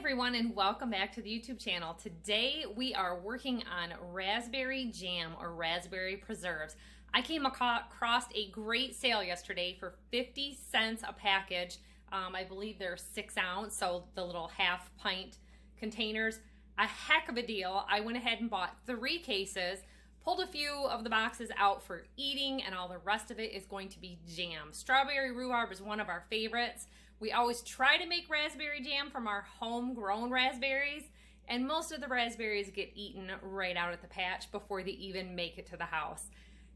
everyone, and welcome back to the YouTube channel. Today we are working on raspberry jam or raspberry preserves. I came across a great sale yesterday for 50 cents a package. I believe they're 6 ounce, so the little half pint containers. A heck of a deal. I went ahead and bought 3 cases, pulled a few of the boxes out for eating, and all the rest of it is going to be jam. Strawberry rhubarb is one of our favorites. We always try to make raspberry jam from our homegrown raspberries, and most of the raspberries get eaten right out at the patch before they even make it to the house.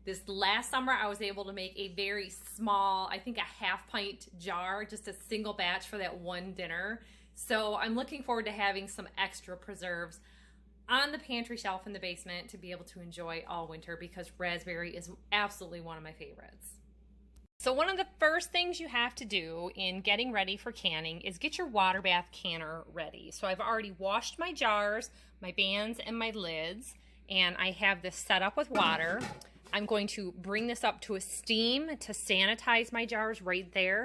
This last summer, I was able to make a very small, I think a half pint jar, just a single batch for that one dinner. So I'm looking forward to having some extra preserves on the pantry shelf in the basement to be able to enjoy all winter, because raspberry is absolutely one of my favorites. So one of the first things you have to do in getting ready for canning is get your water bath canner ready. So I've already washed my jars, my bands, and my lids, and I have this set up with water. I'm going to bring this up to a steam to sanitize my jars right there.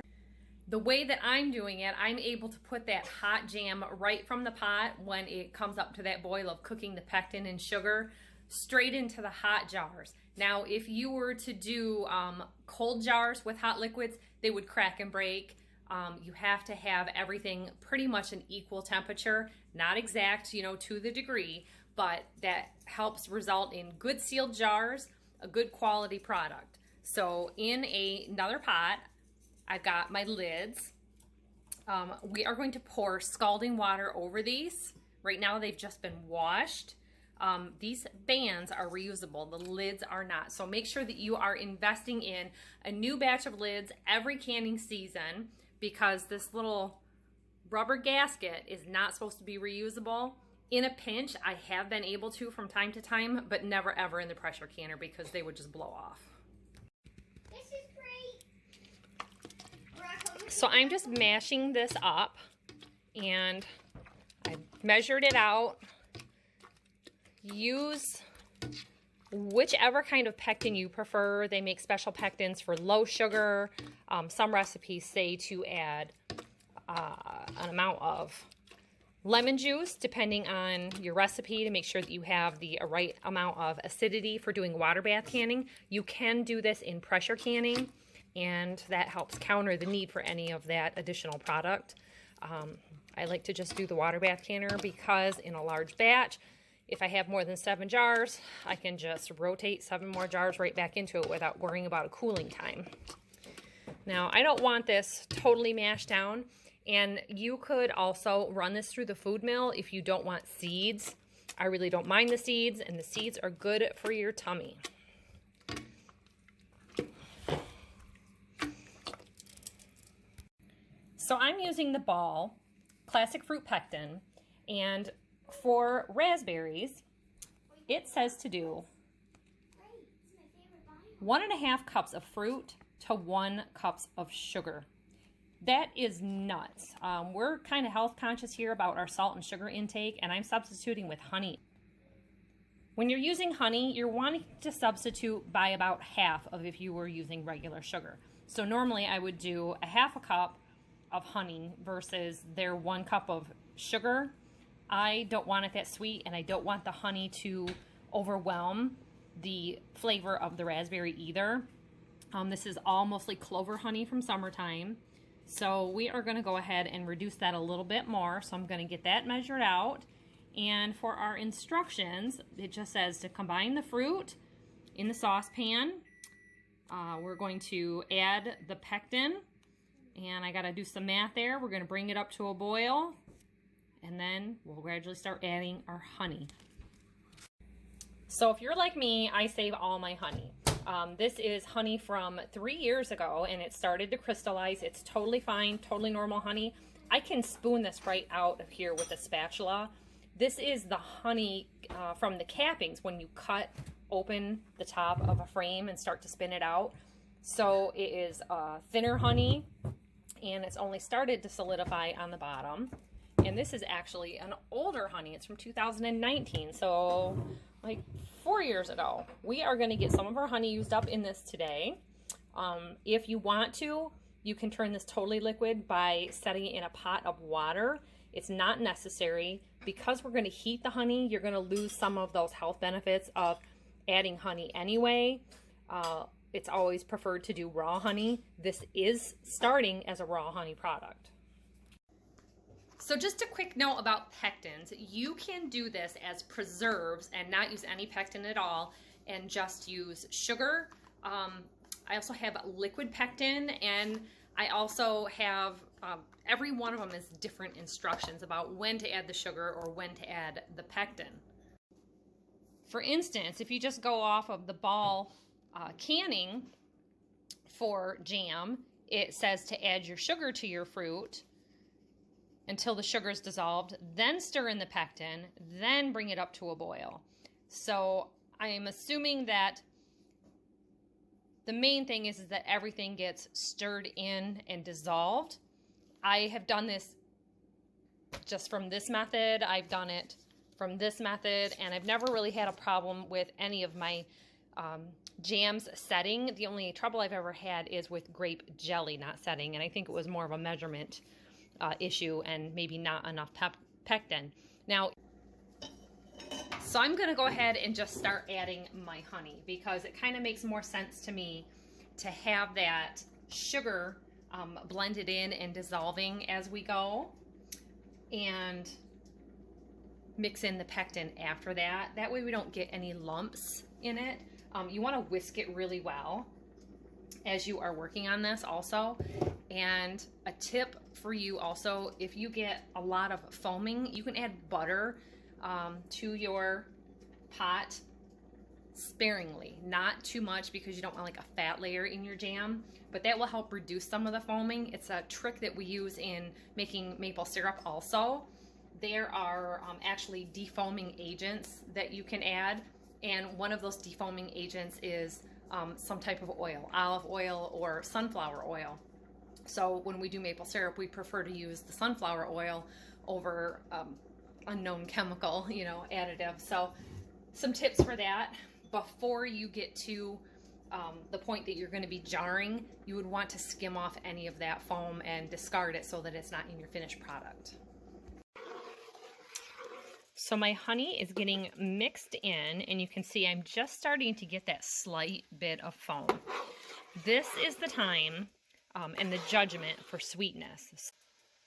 The way that I'm doing it, I'm able to put that hot jam right from the pot when it comes up to that boil of cooking the pectin and sugar straight into the hot jars. Now, if you were to do cold jars with hot liquids, they would crack and break. You have to have everything pretty much an equal temperature, not exact, to the degree, but that helps result in good sealed jars, a good quality product. So in another pot, I've got my lids. We are going to pour scalding water over these. Right now they've just been washed. These bands are reusable, the lids are not. So make sure that you are investing in a new batch of lids every canning season, because this little rubber gasket is not supposed to be reusable. In a pinch, I have been able to from time to time, but never ever in the pressure canner because they would just blow off. This is great. So I'm just mashing this up, and I measured it out. Use whichever kind of pectin you prefer. They make special pectins for low sugar. Some recipes say to add an amount of lemon juice, depending on your recipe, to make sure that you have the right amount of acidity for doing water bath canning. You can do this in pressure canning, and that helps counter the need for any of that additional product. I like to just do the water bath canner because in a large batch, if I have more than 7 jars, I can just rotate 7 more jars right back into it without worrying about a cooling time. Now, I don't want this totally mashed down, and you could also run this through the food mill if you don't want seeds. I really don't mind the seeds, and the seeds are good for your tummy. So I'm using the Ball Classic Fruit Pectin, and for raspberries, it says to do 1.5 cups of fruit to 1 cup of sugar. That is nuts. We're kind of health conscious here about our salt and sugar intake, and I'm substituting with honey. When you're using honey, you're wanting to substitute by about half of if you were using regular sugar. So normally I would do 1/2 cup of honey versus their 1 cup of sugar. I don't want it that sweet, and I don't want the honey to overwhelm the flavor of the raspberry either. This is all mostly clover honey from summertime. So we are going to go ahead and reduce that a little bit more. So I'm going to get that measured out. And for our instructions, it just says to combine the fruit in the saucepan. We're going to add the pectin. And I got to do some math there. We're going to bring it up to a boil. And then we'll gradually start adding our honey. So if you're like me, I save all my honey. This is honey from 3 years ago, and it started to crystallize. It's totally fine, totally normal honey. I can spoon this right out of here with a spatula. This is the honey from the cappings when you cut open the top of a frame and start to spin it out. So it is thinner honey, and it's only started to solidify on the bottom. And this is actually an older honey. It's from 2019, so like 4 years ago. We are going to get some of our honey used up in this today. If you want to, you can turn this totally liquid by setting it in a pot of water It's not necessary. Because we're going to heat the honey, you're going to lose some of those health benefits of adding honey anyway. It's always preferred to do raw honey. This is starting as a raw honey product. So just a quick note about pectins. You can do this as preserves and not use any pectin at all and just use sugar. I also have liquid pectin, and I also have, every one of them is different instructions about when to add the sugar or when to add the pectin. For instance, if you just go off of the ball canning for jam, it says to add your sugar to your fruit until the sugar is dissolved, then stir in the pectin, then bring it up to a boil. So I am assuming that the main thing is that everything gets stirred in and dissolved. I have done this just from this method. I've done it from this method, and I've never really had a problem with any of my jams setting. The only trouble I've ever had is with grape jelly not setting, and I think it was more of a measurement issue and maybe not enough pectin. Now, so I'm going to go ahead and just start adding my honey because it kind of makes more sense to me to have that sugar blended in and dissolving as we go, and mix in the pectin after that. That way we don't get any lumps in it. You want to whisk it really well as you are working on this also. And a tip for you also, if you get a lot of foaming, you can add butter to your pot sparingly, not too much because you don't want like a fat layer in your jam, but that will help reduce some of the foaming. It's a trick that we use in making maple syrup also. There are actually defoaming agents that you can add, and one of those defoaming agents is some type of oil, olive oil or sunflower oil. So when we do maple syrup, we prefer to use the sunflower oil over unknown chemical, additive. So some tips for that. Before you get to the point that you're going to be jarring, you would want to skim off any of that foam and discard it so that it's not in your finished product. So my honey is getting mixed in, and you can see I'm just starting to get that slight bit of foam. This is the time and the judgment for sweetness.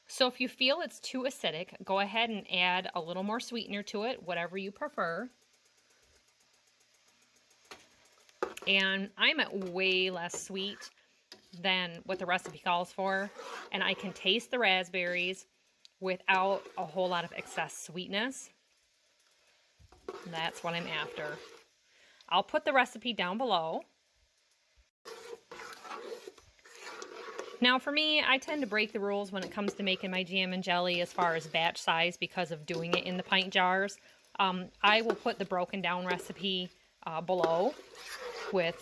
So if you feel it's too acidic, go ahead and add a little more sweetener to it, whatever you prefer. And I'm at way less sweet than what the recipe calls for, and I can taste the raspberries without a whole lot of excess sweetness. That's what I'm after. I'll put the recipe down below. Now for me, I tend to break the rules when it comes to making my jam and jelly as far as batch size because of doing it in the pint jars. I will put the broken down recipe below with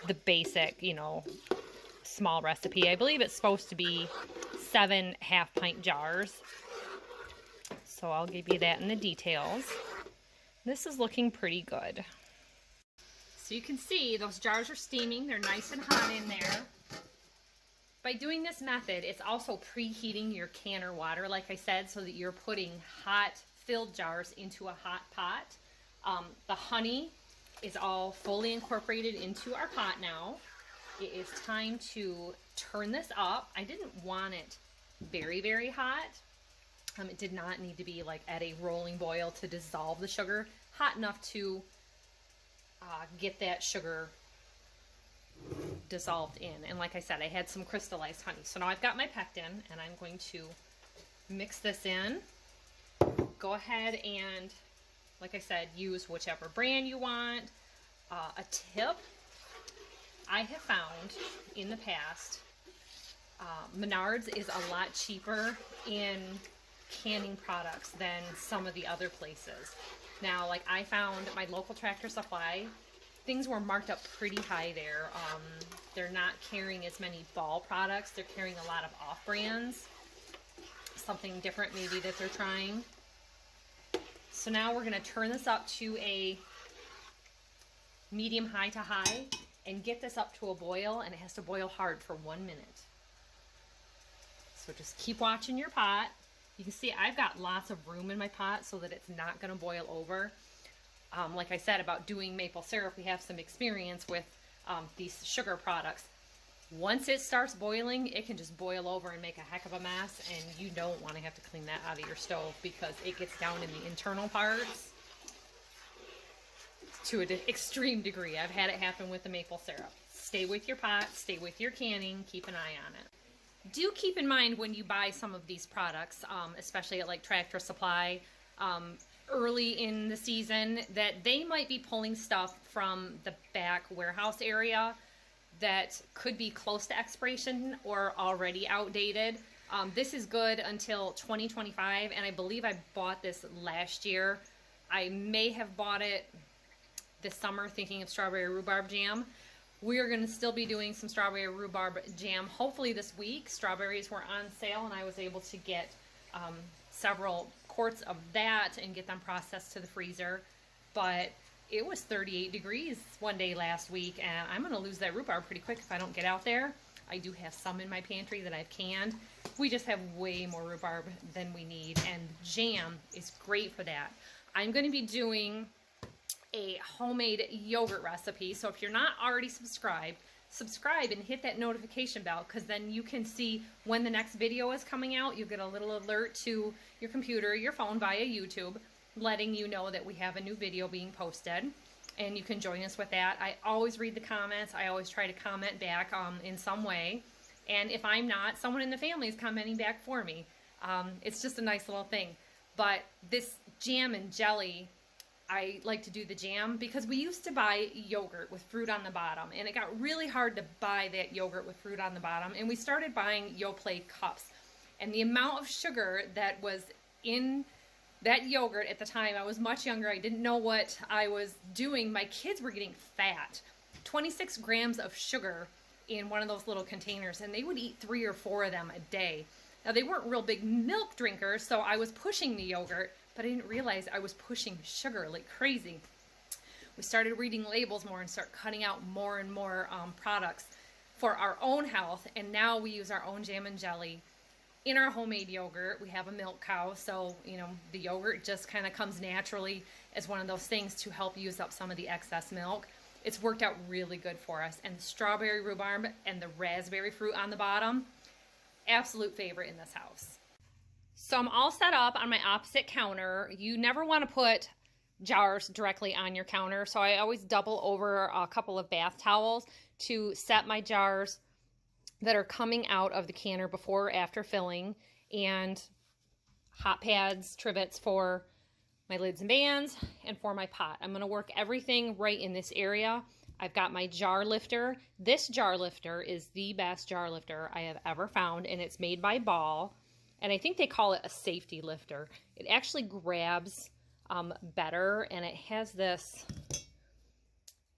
the basic, small recipe. I believe it's supposed to be 7 half-pint jars. So I'll give you that in the details. This is looking pretty good. So you can see those jars are steaming. They're nice and hot in there. By doing this method, it's also preheating your canner water, like I said, so that you're putting hot filled jars into a hot pot. The honey is all fully incorporated into our pot now. It is time to turn this up. I didn't want it very, very hot. It did not need to be like at a rolling boil to dissolve the sugar. Hot enough to get that sugar dissolved in. And like I said, I had some crystallized honey. So now I've got my pectin, and I'm going to mix this in. Go ahead and, like I said, use whichever brand you want. A tip I have found in the past, Menards is a lot cheaper in canning products than some of the other places. Now, like I found my local Tractor Supply, things were marked up pretty high there. They're not carrying as many ball products. They're carrying a lot of off-brands. Something different maybe that they're trying. So now we're going to turn this up to a medium high to high and get this up to a boil, and it has to boil hard for 1 minute. So just keep watching your pot. You can see I've got lots of room in my pot so that it's not going to boil over. Like I said about doing maple syrup, we have some experience with these sugar products. Once it starts boiling, it can just boil over and make a heck of a mess, and you don't want to have to clean that out of your stove because it gets down in the internal parts to an extreme degree. I've had it happen with the maple syrup. Stay with your pot, stay with your canning, keep an eye on it. Do keep in mind when you buy some of these products, especially at like Tractor Supply, early in the season, that they might be pulling stuff from the back warehouse area that could be close to expiration or already outdated. This is good until 2025, and I believe I bought this last year. I may have bought it this summer thinking of strawberry rhubarb jam. We are going to still be doing some strawberry rhubarb jam hopefully this week. Strawberries were on sale, and I was able to get several quarts of that and get them processed to the freezer. But it was 38 degrees one day last week, and I'm going to lose that rhubarb pretty quick if I don't get out there. I do have some in my pantry that I've canned. We just have way more rhubarb than we need, and jam is great for that. I'm going to be doing a homemade yogurt recipe, so if you're not already subscribed, subscribe and hit that notification bell, because then you can see when the next video is coming out. You'll get a little alert to your computer, your phone via YouTube, letting you know that we have a new video being posted, and you can join us with that. I always read the comments. I always try to comment back in some way, and if I'm not, someone in the family is commenting back for me. It's just a nice little thing. But this jam and jelly, I like to do the jam because we used to buy yogurt with fruit on the bottom, and it got really hard to buy that yogurt with fruit on the bottom, and we started buying Yoplait cups, and the amount of sugar that was in that yogurt at the time, I was much younger, I didn't know what I was doing. My kids were getting fat. 26 grams of sugar in one of those little containers, and they would eat 3 or 4 of them a day. Now, they weren't real big milk drinkers, so I was pushing the yogurt, but I didn't realize I was pushing sugar like crazy. We started reading labels more and start cutting out more and more products for our own health, and now we use our own jam and jelly in our homemade yogurt. We have a milk cow, so you know the yogurt just kind of comes naturally as one of those things to help use up some of the excess milk. It's worked out really good for us, and the strawberry rhubarb and the raspberry fruit on the bottom, absolute favorite in this house. So I'm all set up on my opposite counter. You never want to put jars directly on your counter, so I always double over a couple of bath towels to set my jars that are coming out of the canner before or after filling, and hot pads, trivets for my lids and bands, and for my pot. I'm going to work everything right in this area. I've got my jar lifter. This jar lifter is the best jar lifter I have ever found, and it's made by Ball, and I think they call it a safety lifter. It actually grabs better, and it has this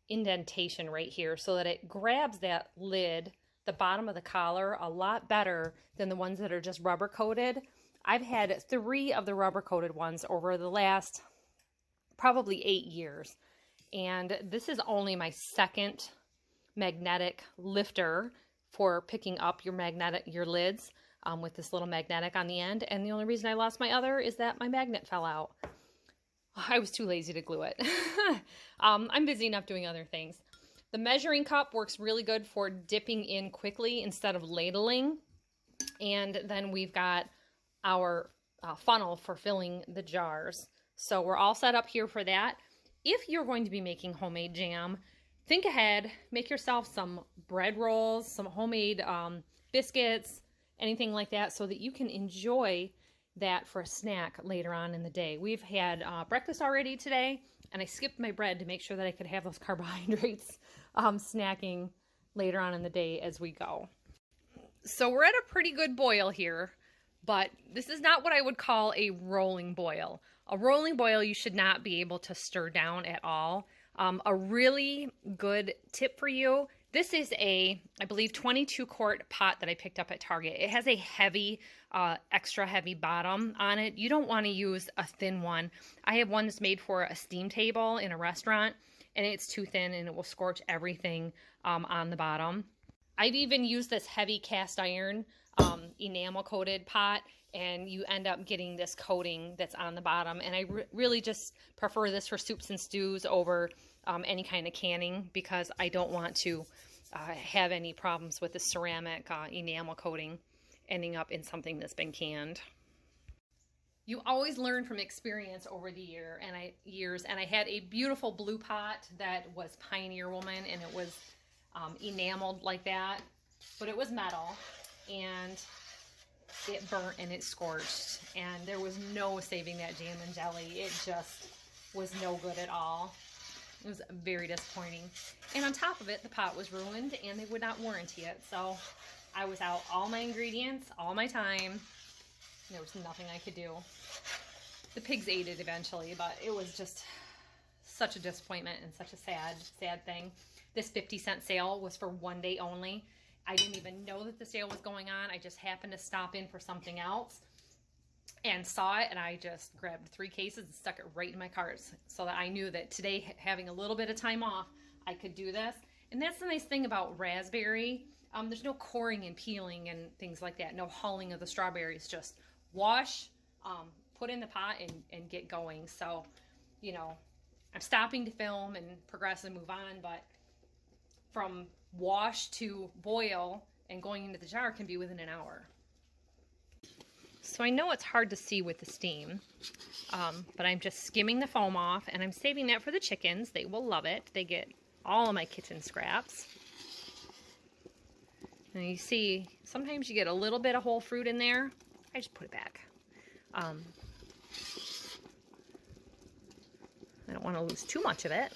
indentation right here so that it grabs that lid, the bottom of the collar, a lot better than the ones that are just rubber coated. I've had 3 of the rubber coated ones over the last probably 8 years, and this is only my second magnetic lifter for picking up your lids with this little magnetic on the end, and the only reason I lost my other is that my magnet fell out. I was too lazy to glue it. I'm busy enough doing other things. The measuring cup works really good for dipping in quickly instead of ladling. And then we've got our funnel for filling the jars. So we're all set up here for that. If you're going to be making homemade jam, think ahead, make yourself some bread rolls, some homemade biscuits, anything like that, so that you can enjoy that for a snack later on in the day. We've had breakfast already today, and I skipped my bread to make sure that I could have those carbohydrates snacking later on in the day as we go. So we're at a pretty good boil here, but this is not what I would call a rolling boil. A rolling boil you should not be able to stir down at all. A really good tip for you, this is a, I believe, 22 quart pot that I picked up at Target. It has a heavy, extra heavy bottom on it. You don't want to use a thin one. I have one that's made for a steam table in a restaurant, and it's too thin and it will scorch everything on the bottom. I've even used this heavy cast iron enamel coated pot. and you end up getting this coating that's on the bottom. And I really just prefer this for soups and stews over any kind of canning, because I don't want to have any problems with the ceramic enamel coating ending up in something that's been canned. You always learn from experience over the years, and I had a beautiful blue pot that was Pioneer Woman, and it was enameled like that, but it was metal, and it burnt and it scorched, and there was no saving that jam and jelly. It just was no good at all. It was very disappointing. And on top of it, the pot was ruined, and they would not warranty it, so I was out all my ingredients, all my time. There was nothing I could do. The pigs ate it eventually, but it was just such a disappointment and such a sad thing. This 50-cent sale was for one day only. I didn't even know that the sale was going on. I just happened to stop in for something else and saw it, and I just grabbed 3 cases and stuck it right in my cart, so that I knew that today, having a little bit of time off, I could do this. And that's the nice thing about raspberry. There's no coring and peeling and things like that. No hulling of the strawberries. Just wash, put in the pot, and get going. So, you know, I'm stopping to film and progress and move on, but from wash to boil and going into the jar can be within an hour. So I know it's hard to see with the steam, but I'm just skimming the foam off, and I'm saving that for the chickens. They will love it. They get all of my kitchen scraps. And you see, sometimes you get a little bit of whole fruit in there. I just put it back. I don't want to lose too much of it.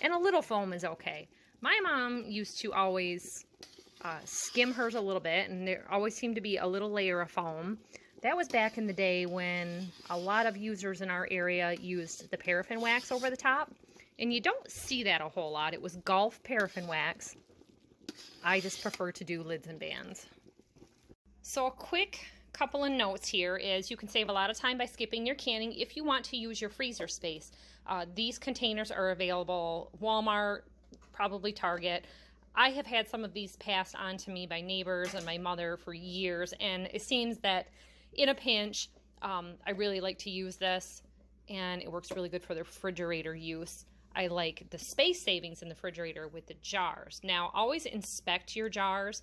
And a little foam is okay. My mom used to always skim hers a little bit, and there always seemed to be a little layer of foam. That was back in the day when a lot of users in our area used the paraffin wax over the top. And you don't see that a whole lot. It was Gulf paraffin wax. I just prefer to do lids and bands. So a quick couple of notes here is you can save a lot of time by skipping your canning if you want to use your freezer space. These containers are available Walmart, probably Target. I have had some of these passed on to me by neighbors and my mother for years, and it seems that in a pinch, I really like to use this, and it works really good for the refrigerator use. I like the space savings in the refrigerator with the jars. Now, always inspect your jars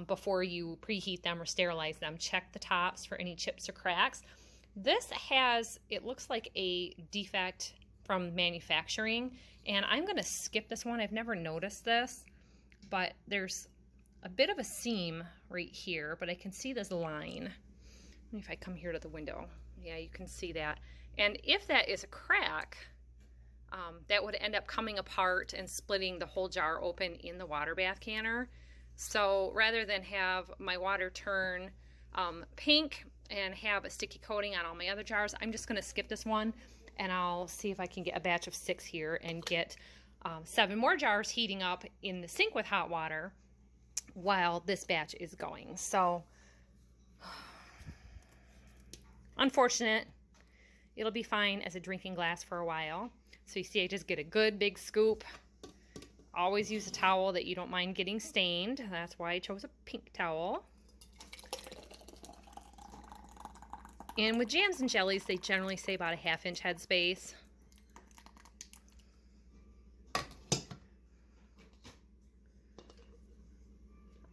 before you preheat them or sterilize them. Check the tops for any chips or cracks. This has, it looks like a defect from manufacturing, and I'm going to skip this one. I've never noticed this, but there's a bit of a seam right here, but I can see this line. If I come here to the window, yeah, you can see that. And if that is a crack, that would end up coming apart and splitting the whole jar open in the water bath canner. So rather than have my water turn pink and have a sticky coating on all my other jars, I'm just going to skip this one, and I'll see if I can get a batch of 6 here and get 7 more jars heating up in the sink with hot water while this batch is going. So unfortunate. It'll be fine as a drinking glass for a while. So you see, I just get a good big scoop. Always use a towel that you don't mind getting stained. That's why I chose a pink towel. And with jams and jellies, they generally say about a 1/2 inch headspace.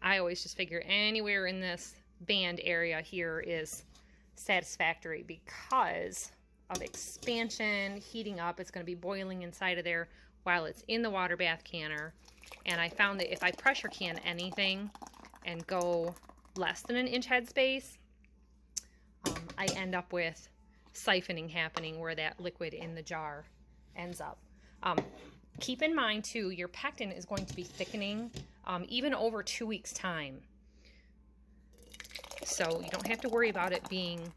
I always just figure anywhere in this band area here is satisfactory because of expansion, heating up. It's going to be boiling inside of there while it's in the water bath canner. And I found that if I pressure can anything and go less than 1 inch headspace, I end up with siphoning happening where that liquid in the jar ends up. Keep in mind too, your pectin is going to be thickening even over 2 weeks time. So you don't have to worry about it being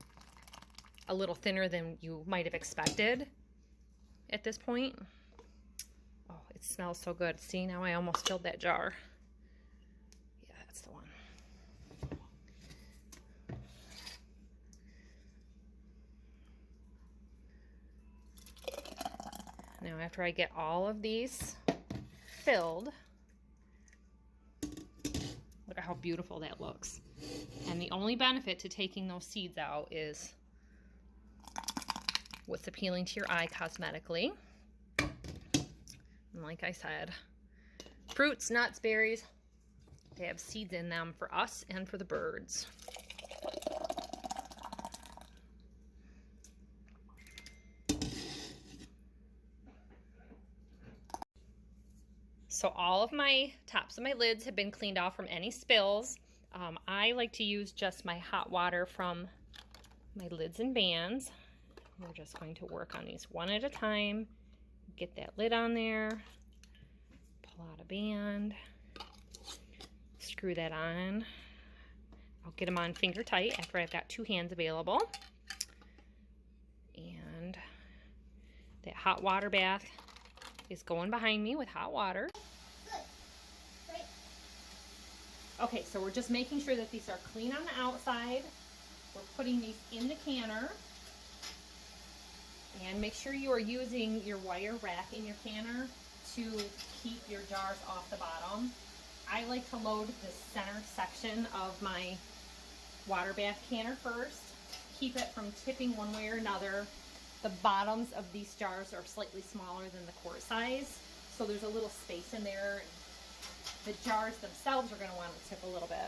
a little thinner than you might have expected at this point. Oh, it smells so good. See, now I almost filled that jar. Yeah, that's the one. Now, after I get all of these filled, look at how beautiful that looks. And the only benefit to taking those seeds out is what's appealing to your eye cosmetically. And like I said, fruits, nuts, berries, they have seeds in them for us and for the birds. So all of my tops of my lids have been cleaned off from any spills. I like to use just my hot water from my lids and bands. We're just going to work on these one at a time. Get that lid on there, pull out a band, screw that on. I'll get them on finger tight after I've got 2 hands available. And that hot water bath is going behind me with hot water. Okay, so we're just making sure that these are clean on the outside. We're putting these in the canner. And make sure you are using your wire rack in your canner to keep your jars off the bottom. I like to load the center section of my water bath canner first. Keep it from tipping one way or another. The bottoms of these jars are slightly smaller than the quart size, so there's a little space in there. The jars themselves are going to want to tip a little bit.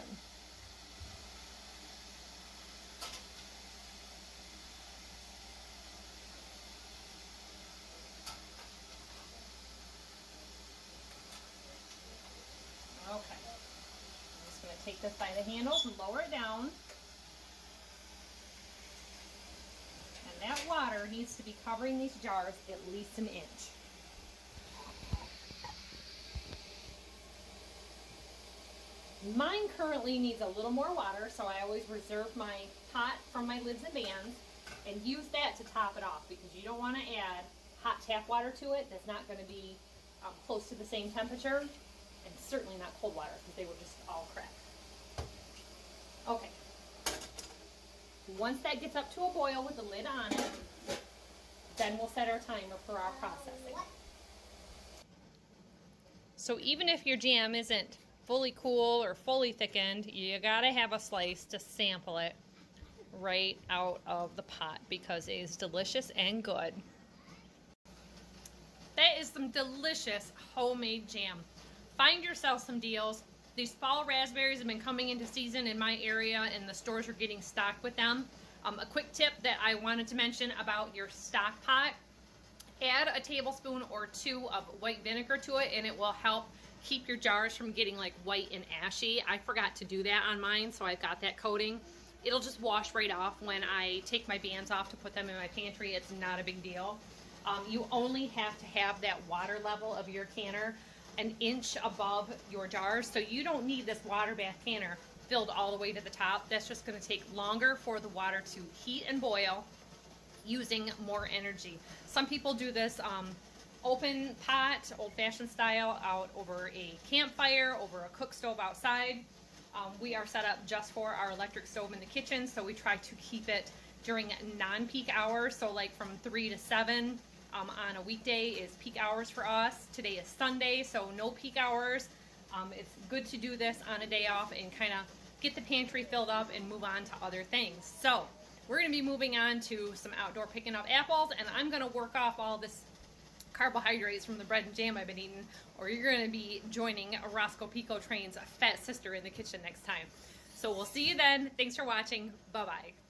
Okay, I'm just going to take this by the handles and lower it down. And that water needs to be covering these jars at least an inch. Mine currently needs a little more water, so I always reserve my pot from my lids and bands and use that to top it off, because you don't want to add hot tap water to it that's not going to be close to the same temperature, and certainly not cold water because they will just all crack. Okay. Once that gets up to a boil with the lid on it, then we'll set our timer for our processing. So even if your jam isn't fully cool or fully thickened, you gotta have a slice to sample it right out of the pot because it is delicious and good. That is some delicious homemade jam. Find yourself some deals. These fall raspberries have been coming into season in my area and the stores are getting stocked with them. A quick tip that I wanted to mention about your stock pot: add a tablespoon or 2 of white vinegar to it and it will help keep your jars from getting like white and ashy. I forgot to do that on mine, so I've got that coating. It'll just wash right off when I take my bands off to put them in my pantry. It's not a big deal. You only have to have that water level of your canner an inch above your jars, so you don't need this water bath canner filled all the way to the top. That's just going to take longer for the water to heat and boil, using more energy. Some people do this open pot, old-fashioned style, out over a campfire, over a cook stove outside. We are set up just for our electric stove in the kitchen, so we try to keep it during non-peak hours, so like from 3 to 7 on a weekday is peak hours for us. Today is Sunday, so no peak hours. It's good to do this on a day off and kind of get the pantry filled up and move on to other things. So we're going to be moving on to some outdoor picking up apples, and I'm going to work off all this carbohydrates from the bread and jam I've been eating, or you're going to be joining Roscoe Pico Train's fat sister in the kitchen next time. So we'll see you then. Thanks for watching. Bye-bye.